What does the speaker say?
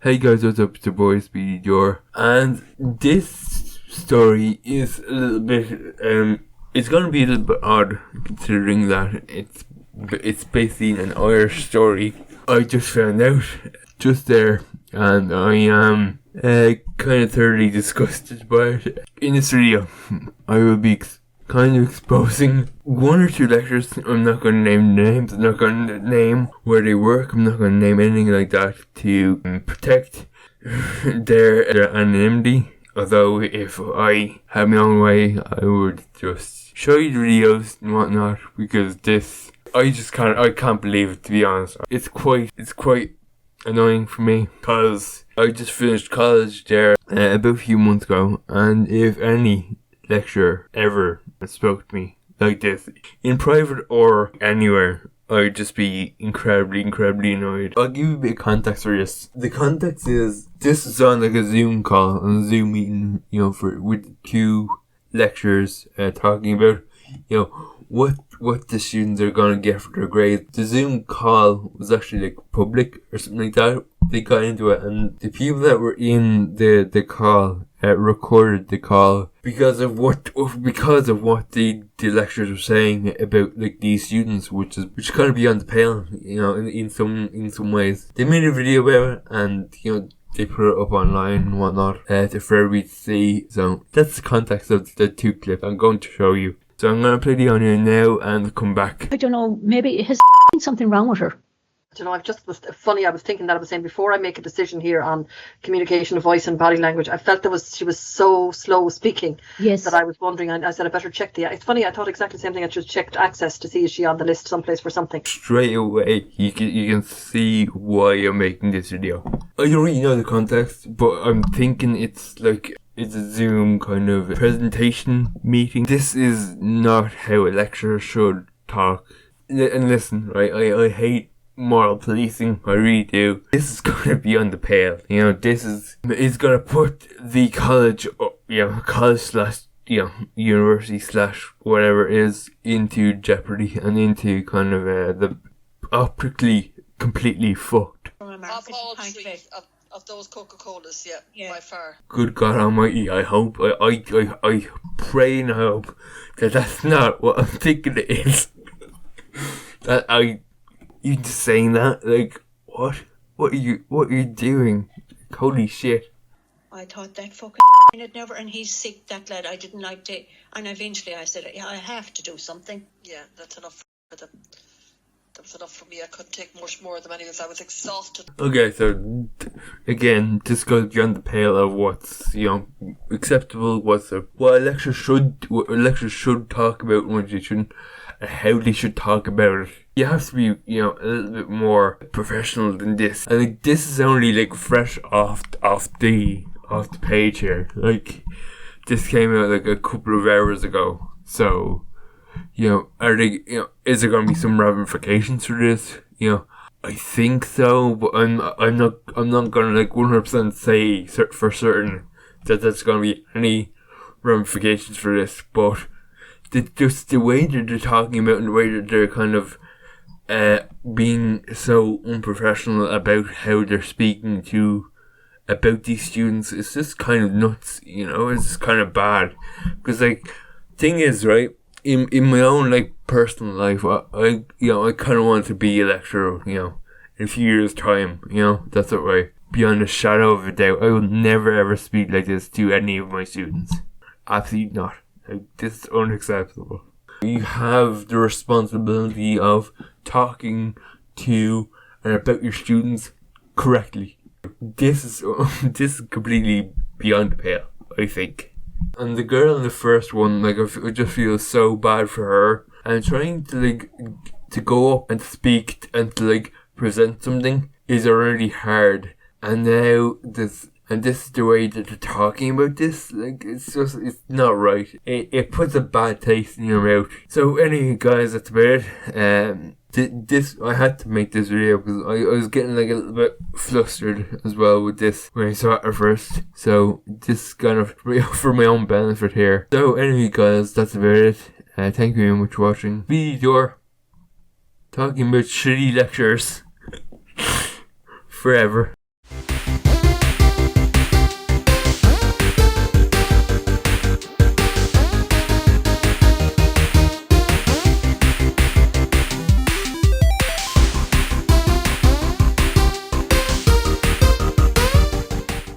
Hey guys, what's up? It's your boy Speedy Door, and this story is a little bit it's gonna be a little bit odd considering that it's basically an Irish story. I just found out just there, and I am kind of thoroughly disgusted by it. In this video, I will be kind of exposing one or two lecturers. I'm not going to name names, I'm not going to name where they work, I'm not going to name anything like that to protect their anonymity. Although if I had my own way, I would just show you the videos and whatnot, because this, I can't believe it, to be honest. It's quite annoying for me, because I just finished college there about a few months ago, and if any lecturer ever spoke to me like this, in private or anywhere, I'd just be incredibly annoyed. I'll give you a bit of context for this. The context is, this is on like a Zoom call, on a Zoom meeting, with two lecturers talking about, what the students are gonna get for their grades. The Zoom call was actually like public or something like that. They got into it, and the people that were in the call recorded the call because of what the lecturers were saying about like these students, which is kind of beyond the pale, in some ways. They made a video about it, and they put it up online and whatnot for everybody to see. So that's the context of the two clips I'm going to show you. So I'm going to play the audio now and come back. I don't know, maybe has something wrong with her. I don't know, I was thinking that I was saying before I make a decision here on communication of voice and body language, I felt she was so slow speaking. Yes. That I was wondering, I said I better check it's funny, I thought exactly the same thing. I just checked access to see is she on the list someplace for something. Straight away, you can see why I'm making this video. I don't really know the context, but I'm thinking it's a Zoom kind of presentation meeting. This is not how a lecturer should talk. And listen, right, I hate moral policing, I really do. This is gonna be on the pale. This is gonna put the college slash university slash whatever it is into jeopardy, and into kind of the optically completely fucked. Of those Coca-Colas, yeah, by far. Good God Almighty! I hope, I pray and hope that that's not what I'm thinking it is. You just saying that, like, what are you doing? Holy shit! I thought that fucking had never, and he's sick, that lad. I didn't like to, and eventually I said, I have to do something. Yeah, that's enough for them. That was enough for me. I couldn't take much more of them anyways. I was exhausted. Okay, so again, this goes beyond the pale of what's acceptable, what a lecturer should talk about, and what they shouldn't, and how they should talk about it. You have to be a little bit more professional than this. I think this is only like fresh off the page here. Like, this came out like a couple of hours ago. So are they, is there going to be some ramifications for this? I think so, but I'm not going to like 100% say for certain that there's going to be any ramifications for this. But just the way that they're talking about, and the way that they're kind of being so unprofessional about how they're speaking about these students, it's just kind of nuts. It's just kind of bad, because like, thing is, right, in my own like personal life, I kind of want to be a lecturer, in a few years' time. That's what way, beyond a shadow of a doubt, I will never ever speak like this to any of my students. Absolutely not. Like, this is unacceptable. You have the responsibility of talking to and about your students correctly. This is completely beyond the pale, I think. And the girl in the first one, like, I just feel so bad for her. And trying to go up and speak and to present something is already hard. And now this is the way that they're talking about this. Like, it's not right. It puts a bad taste in your mouth. So anyway, guys, that's about it. I had to make this video because I was getting a little bit flustered as well with this when I saw it at first. So this is kind of for my own benefit here. So anyway, guys, that's about it. Thank you very much for watching. Video talking about shitty lectures forever.